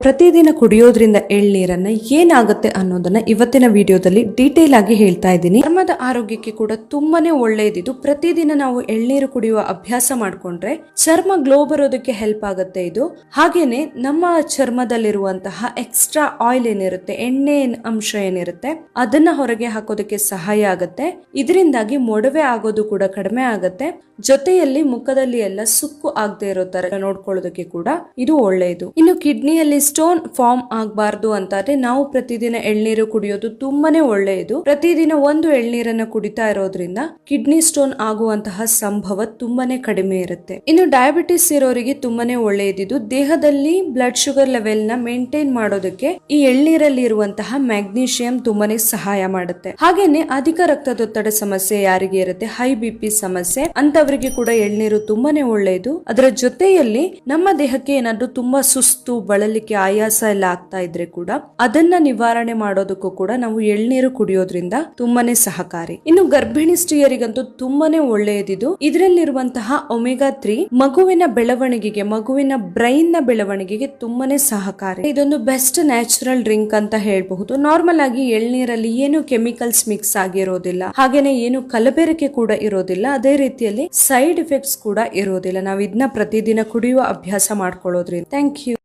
ಪ್ರತಿದಿನ ಕುಡಿಯೋದ್ರಿಂದ ಎಳ್ನೀರನ್ನ ಏನಾಗುತ್ತೆ ಅನ್ನೋದನ್ನ ಇವತ್ತಿನ ವಿಡಿಯೋದಲ್ಲಿ ಡೀಟೇಲ್ ಆಗಿ ಹೇಳ್ತಾ ಇದ್ದೀನಿ. ಚರ್ಮದ ಆರೋಗ್ಯಕ್ಕೆ ಕೂಡ ತುಂಬಾನೇ ಒಳ್ಳೆಯದಿದು. ಪ್ರತಿದಿನ ನಾವು ಎಳ್ನೀರು ಕುಡಿಯುವ ಅಭ್ಯಾಸ ಮಾಡ್ಕೊಂಡ್ರೆ ಚರ್ಮ ಗ್ಲೋ ಬರೋದಕ್ಕೆ ಹೆಲ್ಪ್ ಆಗುತ್ತೆ ಇದು. ಹಾಗೇನೆ ನಮ್ಮ ಚರ್ಮದಲ್ಲಿರುವಂತಹ ಎಕ್ಸ್ಟ್ರಾ ಆಯಿಲ್ ಏನಿರುತ್ತೆ, ಎಣ್ಣೆ ಅಂಶ ಏನಿರುತ್ತೆ, ಅದನ್ನ ಹೊರಗೆ ಹಾಕೋದಕ್ಕೆ ಸಹಾಯ ಆಗುತ್ತೆ. ಇದರಿಂದಾಗಿ ಮೊಡವೆ ಆಗೋದು ಕೂಡ ಕಡಿಮೆ ಆಗುತ್ತೆ. ಜೊತೆಯಲ್ಲಿ ಮುಖದಲ್ಲಿ ಎಲ್ಲ ಸುಕ್ಕು ಆಗದೆ ಇರೋ ತರ ನೋಡ್ಕೊಳ್ಳೋದಕ್ಕೆ ಕೂಡ ಇದು ಒಳ್ಳೆಯದು. ಇನ್ನು ಕಿಡ್ನಿಯಲ್ಲಿ ಸ್ಟೋನ್ ಫಾರ್ಮ್ ಆಗಬಾರ್ದು ಅಂತಾದ್ರೆ ನಾವು ಪ್ರತಿದಿನ ಎಳ್ನೀರು ಕುಡಿಯೋದು ತುಂಬಾನೇ ಒಳ್ಳೆಯದು. ಪ್ರತಿದಿನ ಒಂದು ಎಳ್ನೀರನ್ನ ಕುಡಿತಾ ಇರೋದ್ರಿಂದ ಕಿಡ್ನಿ ಸ್ಟೋನ್ ಆಗುವಂತಹ ಸಂಭವ ತುಂಬಾನೇ ಕಡಿಮೆ ಇರುತ್ತೆ. ಇನ್ನು ಡಯಾಬಿಟಿಸ್ ಇರೋರಿಗೆ ತುಂಬಾನೇ ಒಳ್ಳೆಯದಿದು. ದೇಹದಲ್ಲಿ ಬ್ಲಡ್ ಶುಗರ್ ಲೆವೆಲ್ ನ ಮೇಂಟೈನ್ ಮಾಡೋದಕ್ಕೆ ಈ ಎಳ್ನೀರಲ್ಲಿ ಇರುವಂತಹ ಮ್ಯಾಗ್ನೀಷಿಯಂ ತುಂಬಾನೇ ಸಹಾಯ ಮಾಡುತ್ತೆ. ಹಾಗೇನೆ ಅಧಿಕ ರಕ್ತದೊತ್ತಡ ಸಮಸ್ಯೆ ಯಾರಿಗೆ ಇರುತ್ತೆ, ಹೈ BP ಸಮಸ್ಯೆ ಅಂತವರಿಗೆ ಕೂಡ ಎಳ್ನೀರು ತುಂಬಾನೇ ಒಳ್ಳೆಯದು. ಅದರ ಜೊತೆಯಲ್ಲಿ ನಮ್ಮ ದೇಹಕ್ಕೆ ಏನಾದ್ರೂ ತುಂಬಾ ಸುಸ್ತು, ಬಳಲಿಕೆ, ಆಯಾಸ ಎಲ್ಲ ಆಗ್ತಾ ಇದ್ರೆ ಕೂಡ ಅದನ್ನ ನಿವಾರಣೆ ಮಾಡೋದಕ್ಕೂ ಕೂಡ ನಾವು ಎಳ್ನೀರು ಕುಡಿಯೋದ್ರಿಂದ ತುಂಬಾನೇ ಸಹಕಾರಿ. ಇನ್ನು ಗರ್ಭಿಣಿ ಸ್ತ್ರೀಯರಿಗಂತೂ ತುಂಬಾನೇ ಒಳ್ಳೆಯದಿದು. ಇದರಲ್ಲಿರುವಂತಹ ಒಮೆಗಾ 3 ಮಗುವಿನ ಬೆಳವಣಿಗೆಗೆ, ಮಗುವಿನ ಬ್ರೈನ್ ನ ಬೆಳವಣಿಗೆಗೆ ತುಂಬಾನೇ ಸಹಕಾರಿ. ಇದೊಂದು ಬೆಸ್ಟ್ ನ್ಯಾಚುರಲ್ ಡ್ರಿಂಕ್ ಅಂತ ಹೇಳ್ಬಹುದು. ನಾರ್ಮಲ್ ಆಗಿ ಎಳ್ನೀರಲ್ಲಿ ಏನು ಕೆಮಿಕಲ್ಸ್ ಮಿಕ್ಸ್ ಆಗಿರೋದಿಲ್ಲ, ಹಾಗೇನೆ ಏನು ಕಲಬೆರಕೆ ಕೂಡ ಇರೋದಿಲ್ಲ, ಅದೇ ರೀತಿಯಲ್ಲಿ ಸೈಡ್ ಎಫೆಕ್ಟ್ಸ್ ಕೂಡ ಇರೋದಿಲ್ಲ. ನಾವು ಇದನ್ನ ಪ್ರತಿದಿನ ಕುಡಿಯುವ ಅಭ್ಯಾಸ ಮಾಡ್ಕೊಳ್ಳೋದ್ರಿಂದ. Thank you.